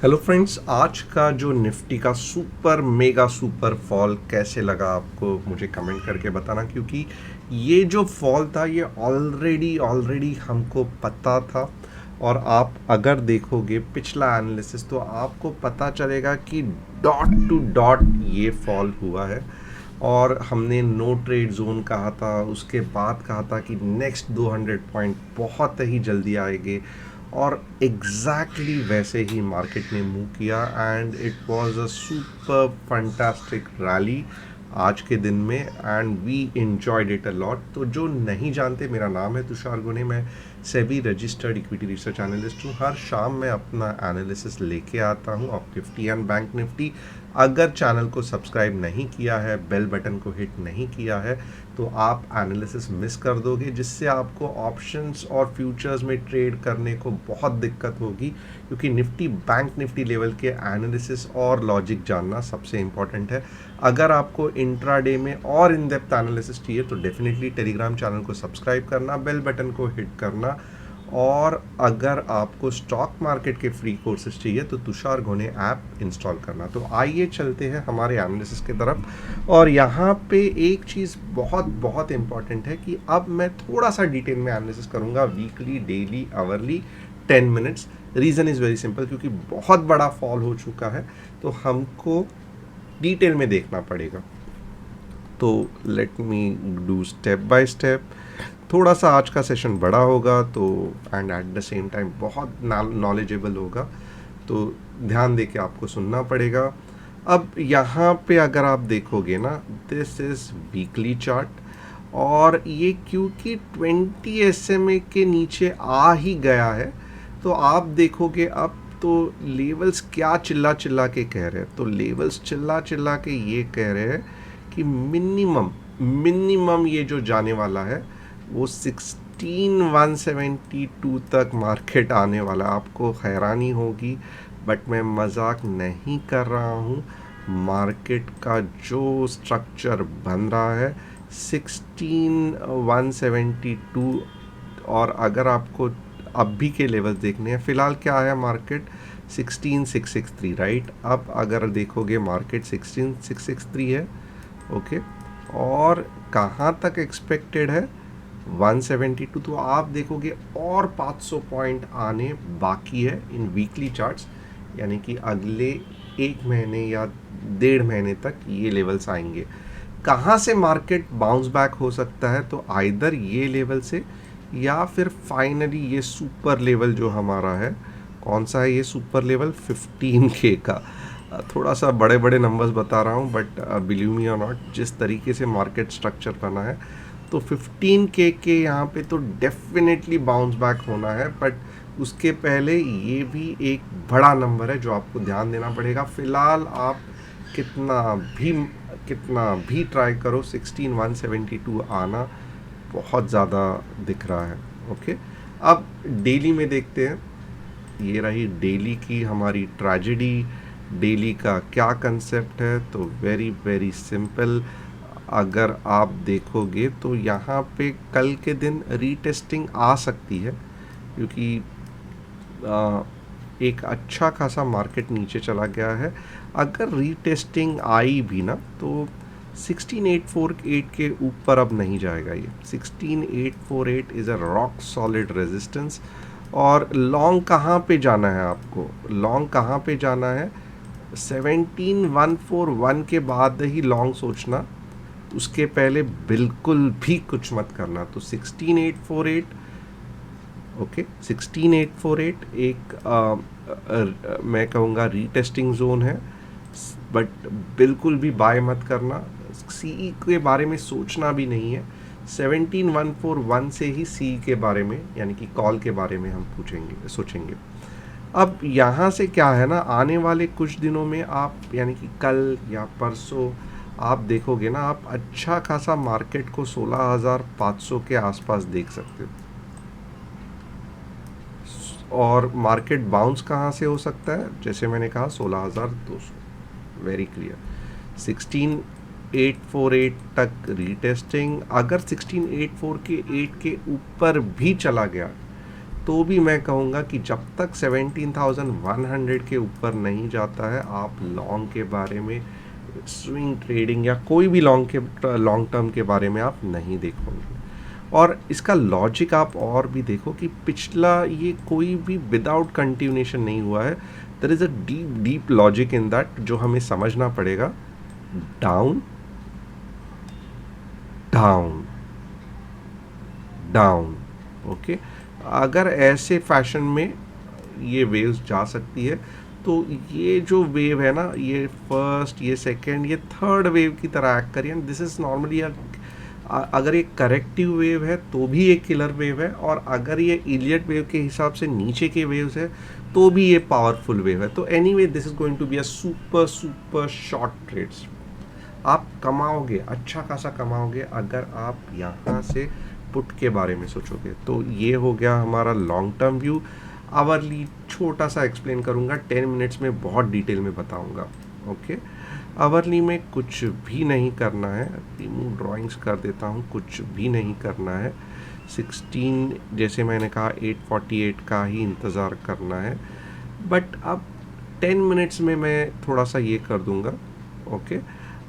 Hello friends, आज का जो निफ्टी का सुपर मेगा सुपर फॉल कैसे लगा आपको मुझे कमेंट करके बताना, क्योंकि ये जो फॉल था ये ऑलरेडी हमको पता था। और आप अगर देखोगे पिछला एनालिसिस तो आपको पता चलेगा कि डॉट टू डॉट ये फॉल हुआ है। और हमने नो ट्रेड जोन कहा था, उसके बाद कहा था कि नेक्स्ट 200 पॉइंट बहुत ही जल्दी आएंगे। और एग्जैक्टली वैसे ही मार्केट ने मूव किया and it was a super fantastic rally आज के दिन में, and we enjoyed it a lot. तो जो नहीं जानते, मेरा नाम है तुषार गुने, मैं SEBI registered equity research analyst हूँ। हर शाम मैं अपना एनालिसिस लेके आता हूँ of Nifty and bank Nifty. अगर चैनल को सब्सक्राइब नहीं किया है, बेल बटन को हिट नहीं किया है, तो आप एनालिसिस मिस कर दोगे, जिससे आपको ऑप्शंस और फ्यूचर्स में ट्रेड करने को बहुत दिक्कत होगी। क्योंकि निफ्टी बैंक निफ्टी लेवल के एनालिसिस और लॉजिक जानना सबसे इंपॉर्टेंट है। अगर आपको इंट्राडे में और इन डेप्थ एनालिसिस चाहिए तो डेफिनेटली टेलीग्राम चैनल को सब्सक्राइब करना, बेल बटन को हिट करना। और अगर आपको स्टॉक मार्केट के फ्री कोर्सेज चाहिए तो तुषार घोने ऐप इंस्टॉल करना। तो आइए चलते हैं हमारे एनालिसिस की तरफ। और यहाँ पे एक चीज़ बहुत बहुत इंपॉर्टेंट है कि अब मैं थोड़ा सा डिटेल में एनालिसिस करूँगा, weekly, daily, hourly, 10 minutes. Reason is very simple, क्योंकि बहुत बड़ा फॉल हो चुका है तो हमको डिटेल में देखना पड़ेगा। तो let me do step by step. थोड़ा सा आज का सेशन बड़ा होगा तो, and at the same time बहुत नॉलेजेबल होगा, तो ध्यान दे के आपको सुनना पड़ेगा। अब यहाँ पे अगर आप देखोगे ना, दिस इज़ वीकली चार्ट। और ये क्योंकि 20 SMA के नीचे आ ही गया है, तो आप देखोगे अब तो लेवल्स क्या चिल्ला चिल्ला के कह रहे हैं। तो लेवल्स चिल्ला चिल्ला के ये कह रहे हैं कि मिनिमम मिनिमम ये जो जाने वाला है वो 16,172 तक मार्केट आने वाला। आपको हैरानी होगी, बट मैं मजाक नहीं कर रहा हूँ। मार्केट का जो स्ट्रक्चर बन रहा है 16,172। और अगर आपको अभी के लेवल्स देखने हैं, फ़िलहाल क्या है मार्केट 16,663, राइट। अब अगर देखोगे मार्केट 16,663 है, ओके। और कहाँ तक एक्सपेक्टेड है 172। तो आप देखोगे और 500 पॉइंट आने बाकी है इन वीकली चार्ट्स, यानी कि अगले 1 महीने या 1.5 महीने तक ये लेवल्स आएंगे। कहाँ से मार्केट बाउंस बैक हो सकता है, तो आइदर ये लेवल से या फिर फाइनली ये सुपर लेवल जो हमारा है, कौन सा है ये सुपर लेवल, 15K का। थोड़ा सा बड़े बड़े नंबर्स बता रहा हूँ, बट बिलीव मी और नॉट, जिस तरीके से मार्केट स्ट्रक्चर बना है तो 15K के यहाँ पे तो डेफिनेटली बाउंस बैक होना है। बट उसके पहले ये भी एक बड़ा नंबर है जो आपको ध्यान देना पड़ेगा। फ़िलहाल आप कितना भी कितना भी ट्राई करो, 16,172 आना बहुत ज़्यादा दिख रहा है, ओके। अब डेली में देखते हैं। ये रही डेली की हमारी ट्रेजेडी। डेली का क्या कंसेप्ट है, तो वेरी वेरी सिंपल। अगर आप देखोगे तो यहाँ पे कल के दिन रीटेस्टिंग आ सकती है, क्योंकि एक अच्छा खासा मार्केट नीचे चला गया है। अगर रीटेस्टिंग आई भी ना तो 16,848 के ऊपर अब नहीं जाएगा। ये 16,848 is a rock solid resistance. और लॉन्ग कहाँ पे जाना है आपको, लॉन्ग कहाँ पे जाना है, 17,141 के बाद ही लॉन्ग सोचना, उसके पहले बिल्कुल भी कुछ मत करना। तो 16,848, ओके, 16,848 एक मैं कहूँगा रीटेस्टिंग जोन है, बट बिल्कुल भी बाय मत करना। सीई के बारे में सोचना भी नहीं है। 17,141 से ही सीई के बारे में, यानी कि कॉल के बारे में हम पूछेंगे सोचेंगे। अब यहाँ से क्या है ना, आने वाले कुछ दिनों में आप, यानी कि कल या परसों आप देखोगे ना, आप अच्छा खासा मार्केट को 16,500 के आसपास देख सकते हो। और मार्केट बाउंस कहाँ से हो सकता है, जैसे मैंने कहा 16,200, वेरी क्लियर। 16,848 तक रीटेस्टिंग। अगर 16,848 के ऊपर भी चला गया तो भी मैं कहूँगा कि जब तक 17,100 के ऊपर नहीं जाता है, आप लॉन्ग के बारे में, स्विंग ट्रेडिंग या कोई भी लॉन्ग टर्म के बारे में आप नहीं देखोगे। और इसका लॉजिक आप और भी देखो कि पिछला ये कोई भी विदाउट कंटिन्यूएशन नहीं हुआ है। There is a deep deep logic in that जो हमें समझना पड़ेगा। Down, down, down, okay. अगर ऐसे फैशन में ये वेव्स जा सकती है, तो ये जो वेव है ना, ये फर्स्ट, ये सेकंड, ये थर्ड वेव की तरह एक्ट करिए। दिस इज़ नॉर्मली अगर ये करेक्टिव वेव है तो भी एक किलर वेव है, और अगर ये इलियट वेव के हिसाब से नीचे के वेव्स है तो भी ये पावरफुल वेव है। तो anyway this is going to be a super super short trades. आप कमाओगे, अच्छा खासा कमाओगे अगर आप यहाँ से पुट के बारे में सोचोगे। तो ये हो गया हमारा लॉन्ग टर्म व्यू। आवरली छोटा सा एक्सप्लेन करूँगा, 10 मिनट्स में बहुत डिटेल में बताऊँगा, ओके। आवरली में कुछ भी नहीं करना है, रिमूव ड्राइंग्स कर देता हूँ, कुछ भी नहीं करना है। 16 जैसे मैंने कहा 848 का ही इंतज़ार करना है, बट अब 10 मिनट्स में मैं थोड़ा सा ये कर दूँगा, ओके।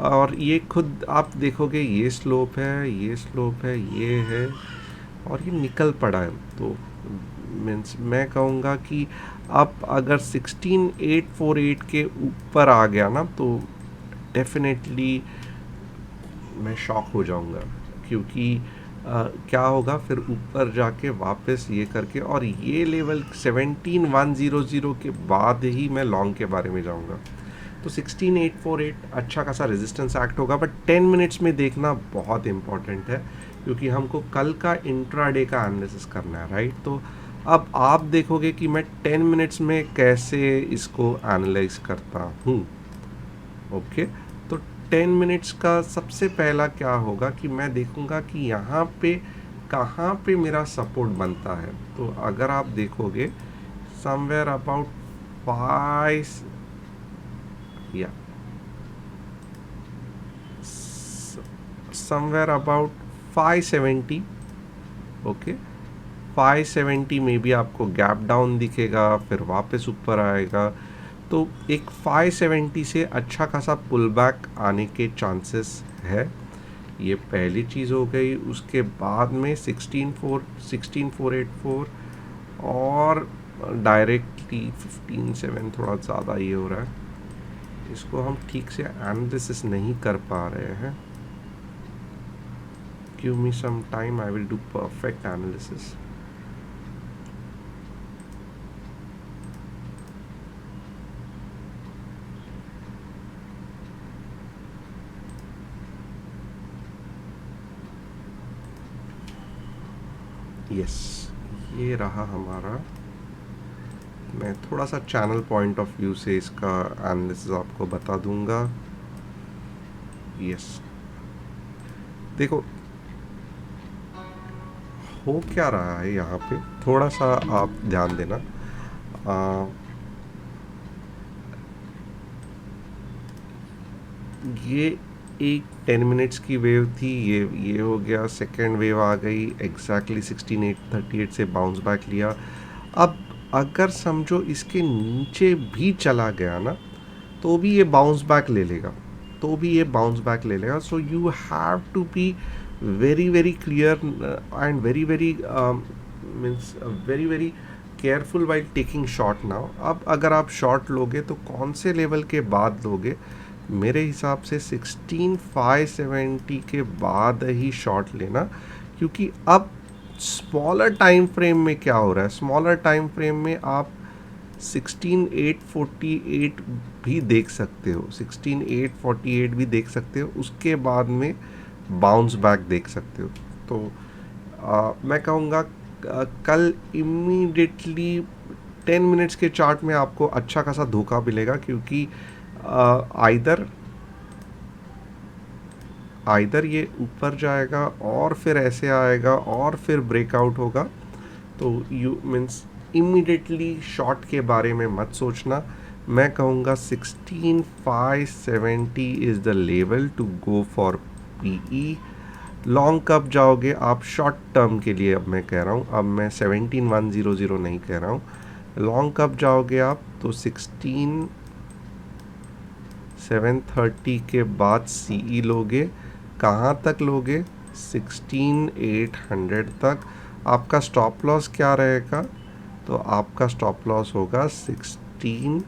और ये खुद आप देखोगे, ये स्लोप है, ये स्लोप है, ये है, और ये निकल पड़ा है। तो मीन्स मैं कहूँगा कि आप अगर 16848 के ऊपर आ गया ना, तो डेफिनेटली मैं शॉक हो जाऊंगा, क्योंकि क्या होगा फिर ऊपर जाके वापस ये करके, और ये लेवल 17,100 के बाद ही मैं लॉन्ग के बारे में जाऊंगा। तो 16,848 अच्छा खासा रेजिस्टेंस एक्ट होगा, बट 10 मिनट्स में देखना बहुत इंपॉर्टेंट है, क्योंकि हमको कल का इंट्राडे का एनालिसिस करना है, राइट। तो अब आप देखोगे कि मैं 10 मिनट्स में कैसे इसको एनालाइज करता हूँ, ओके। तो 10 मिनट्स का सबसे पहला क्या होगा कि मैं देखूंगा कि यहाँ पे कहाँ पे मेरा सपोर्ट बनता है। तो अगर आप देखोगे समवेयर अबाउट 5 या समवेयर अबाउट 570, ओके। 570 में भी आपको गैप डाउन दिखेगा, फिर वापस ऊपर आएगा। तो एक 570 से अच्छा खासा पुल बैक आने के चांसेस है। ये पहली चीज़ हो गई। उसके बाद में 16484 और डायरेक्टली 157 थोड़ा ज़्यादा ये हो रहा है, इसको हम ठीक से एनालिसिस नहीं कर पा रहे हैं। Give me some time, I will do perfect analysis. Yes, ये रहा हमारा। मैं थोड़ा सा चैनल पॉइंट ऑफ व्यू से इसका एनालिसिस आपको बता दूंगा। यस, देखो हो क्या रहा है यहाँ पे, थोड़ा सा आप ध्यान देना। ये एक 10 मिनट्स की वेव थी, ये हो गया, सेकेंड वेव आ गई, एग्जैक्टली 16,838 से बाउंस बैक लिया। अब अगर समझो इसके नीचे भी चला गया ना, तो भी ये बाउंस बैक ले लेगा, तो भी ये बाउंस बैक ले लेगा। So you have to be very very clear and very very means very very careful while taking shot now. अब अगर आप शॉट लोगे तो कौन से लेवल के बाद लोगे? मेरे हिसाब से 16,570 के बाद ही शॉट लेना, क्योंकि अब स्मॉलर टाइम फ्रेम में क्या हो रहा है, स्मॉलर टाइम फ्रेम में आप 16,848 भी देख सकते हो, 16,848 भी देख सकते हो, उसके बाद में बाउंस बैक देख सकते हो। तो मैं कहूँगा कल इमीडिएटली 10 मिनट्स के चार्ट में आपको अच्छा खासा धोखा मिलेगा, क्योंकि आइदर ये ऊपर जाएगा और फिर ऐसे आएगा और फिर ब्रेकआउट होगा। तो यू मीन्स इमीडिएटली शॉर्ट के बारे में मत सोचना। मैं कहूँगा 16,570 is the level to go for PE. Long कब जाओगे आप शॉर्ट टर्म के लिए, अब मैं कह रहा हूँ, अब मैं 17100 नहीं कह रहा हूँ, लॉन्ग कब जाओगे आप तो 16730 के बाद सीई लोगे, कहाँ तक लोगे 16800 तक। आपका स्टॉप लॉस क्या रहेगा, तो आपका स्टॉप लॉस होगा 670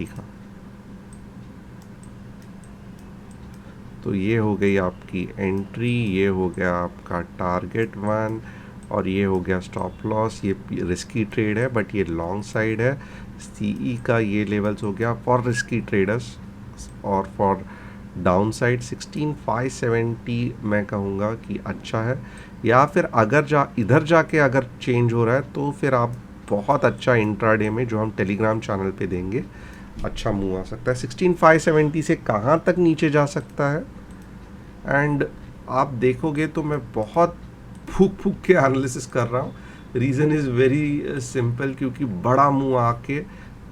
का। तो ये हो गई आपकी एंट्री, ये हो गया आपका टारगेट 1 और ये हो गया स्टॉप लॉस। ये रिस्की ट्रेड है बट ये लॉन्ग साइड है। सीई का ये लेवल्स हो गया फॉर रिस्की ट्रेडर्स और फॉर डाउन साइड 16570 मैं कहूँगा कि अच्छा है। या फिर अगर इधर जाके अगर चेंज हो रहा है तो फिर आप बहुत अच्छा इंट्राडे में, जो हम टेलीग्राम चैनल पे देंगे, अच्छा मूव आ सकता है। 16570 से कहाँ तक नीचे जा सकता है, एंड आप देखोगे तो मैं बहुत फूक फूक के एनालिसिस कर रहा हूँ। रीज़न इज़ वेरी सिंपल, क्योंकि बड़ा मूव आके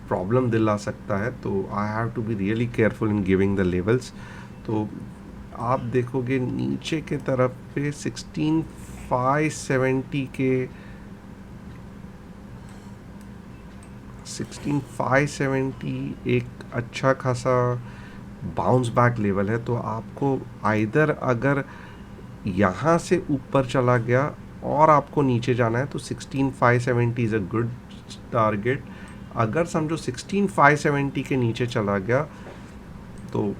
प्रॉब्लम दिला सकता है, तो I have to be really careful in giving the levels. तो आप देखोगे नीचे के तरफ पे 16570 एक अच्छा खासा बाउंस बैक लेवल है। तो आपको आइदर अगर यहाँ से ऊपर चला गया और आपको नीचे जाना है तो 16570 इज़ अ गुड टारगेट। अगर समझो 16570 के नीचे चला गया तो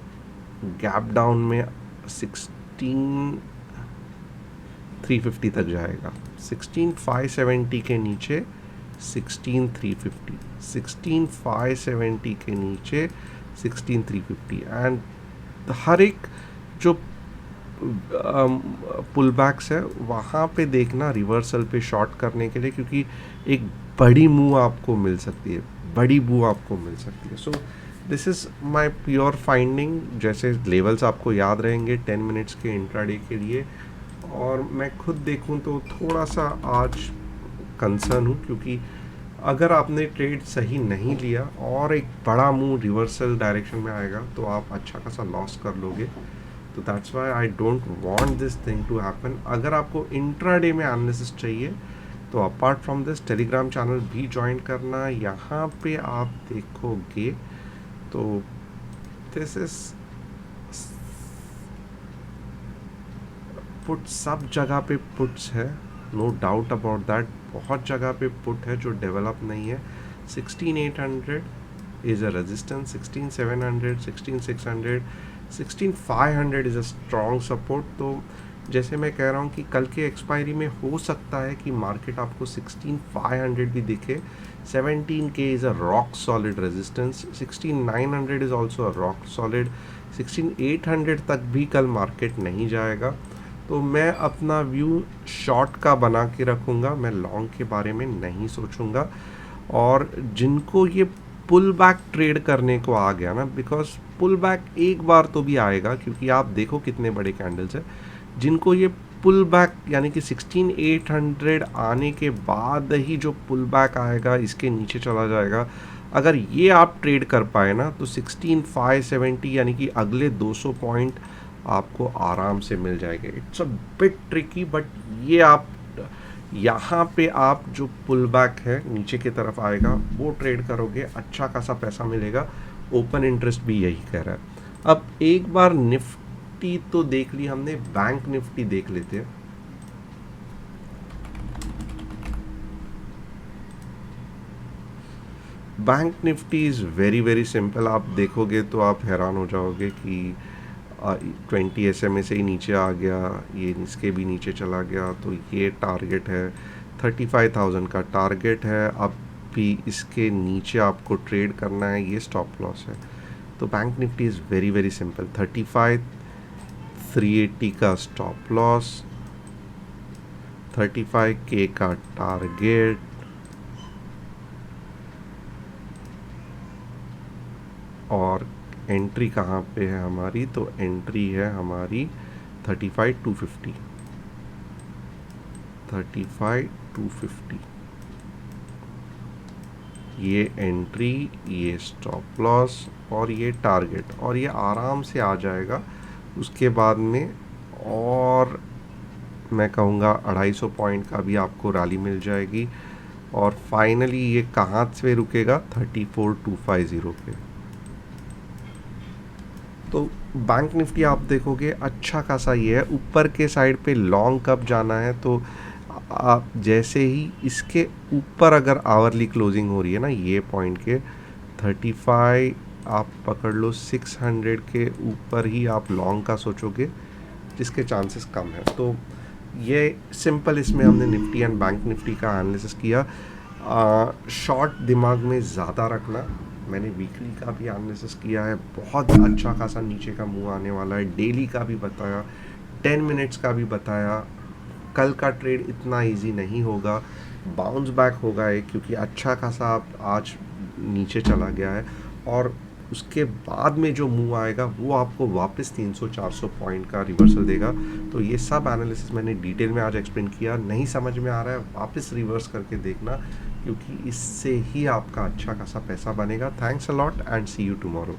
गैप डाउन में 16350 तक जाएगा। 16570 के नीचे 16350, 16570 के नीचे 16350, एंड हर एक जो पुल बैक्स है वहाँ पे देखना रिवर्सल पे शॉर्ट करने के लिए, क्योंकि एक बड़ी मूव आपको मिल सकती है, बड़ी मूव आपको मिल सकती है। So this is my pure finding. जैसे लेवल्स आपको याद रहेंगे 10 मिनट्स के इंट्राडे के लिए, और मैं खुद देखूं तो थोड़ा सा आज कंसर्न हूँ, क्योंकि अगर आपने ट्रेड सही नहीं लिया और एक बड़ा मूव रिवर्सल डायरेक्शन में आएगा तो आप अच्छा खासा लॉस कर लोगे। तो that's why I don't want this thing to happen. अगर आपको इंट्राडे में एनालिसिस चाहिए तो apart from this Telegram channel भी ज्वाइन करना। यहाँ पे आप देखोगे तो दिस इज पुट, सब जगह पे पुट्स है, नो डाउट अबाउट दैट। बहुत जगह पे पुट है जो डेवलप नहीं है। 16800 is a resistance, 16700, 16600, 16500 is a strong support. तो जैसे मैं कह रहा हूँ कि कल के एक्सपायरी में हो सकता है कि मार्केट आपको 16500 भी दिखे। 17K is a rock solid resistance, 16900 is also a rock solid, 16800 तक भी कल मार्केट नहीं जाएगा। तो मैं अपना व्यू शॉर्ट का बना के रखूँगा, मैं लॉन्ग के बारे में नहीं सोचूंगा। और जिनको ये पुल बैक ट्रेड करने को आ गया ना, बिकॉज पुल बैक एक बार तो भी आएगा, क्योंकि आप देखो कितने बड़े कैंडल्स है। जिनको ये पुल बैक यानी कि 16800 आने के बाद ही जो पुल बैक आएगा, इसके नीचे चला जाएगा, अगर ये आप ट्रेड कर पाए ना तो 16570 यानी कि अगले 200 पॉइंट आपको आराम से मिल जाएंगे। It's a bit tricky, but ये आप यहाँ पे आप जो पुल बैक है नीचे की तरफ आएगा वो ट्रेड करोगे, अच्छा खासा पैसा मिलेगा। ओपन इंटरेस्ट भी यही कह रहा है। अब एक बार निफ्टी तो देख ली हमने, बैंक निफ्टी देख लेते हैं। Bank Nifty is very very simple. आप देखोगे तो आप हैरान हो जाओगे कि 20 SMA से ही नीचे आ गया, ये इसके भी नीचे चला गया। तो ये टारगेट है 35,000 का टारगेट है। अब भी इसके नीचे आपको ट्रेड करना है, ये स्टॉप लॉस है। तो bank Nifty is very very simple. 35,380 का स्टॉप लॉस, 35K का टारगेट, और एंट्री कहाँ पे है हमारी, तो एंट्री है हमारी 35,250, 35,250। ये एंट्री, ये स्टॉप लॉस और ये टारगेट, और ये आराम से आ जाएगा उसके बाद में। और मैं कहूँगा 250 पॉइंट का भी आपको रैली मिल जाएगी। और फाइनली ये कहाँ से रुकेगा? 34,250 पे। तो बैंक निफ्टी आप देखोगे अच्छा खासा ये है, ऊपर के साइड पे लॉन्ग कब जाना है, तो आप जैसे ही इसके ऊपर अगर आवरली क्लोजिंग हो रही है ना ये पॉइंट के 35, आप पकड़ लो 600 के ऊपर ही आप लॉन्ग का सोचोगे, जिसके चांसेस कम है। तो ये सिंपल इसमें हमने निफ्टी एंड बैंक निफ्टी का एनालिसिस किया। शॉर्ट दिमाग में ज़्यादा रखना। मैंने वीकली का भी एनालिसिस किया है, बहुत अच्छा खासा नीचे का मूव आने वाला है। डेली का भी बताया, 10 मिनट्स का भी बताया। कल का ट्रेड इतना इजी नहीं होगा, बाउंस बैक होगा एक, क्योंकि अच्छा खासा आज नीचे चला गया है। और उसके बाद में जो मूव आएगा वो आपको वापस 300-400 पॉइंट का रिवर्सल देगा। तो ये सब एनालिसिस मैंने डिटेल में आज एक्सप्लेन किया। नहीं समझ में आ रहा है, वापस रिवर्स करके देखना, क्योंकि इससे ही आपका अच्छा खासा पैसा बनेगा। Thanks a lot and see you tomorrow.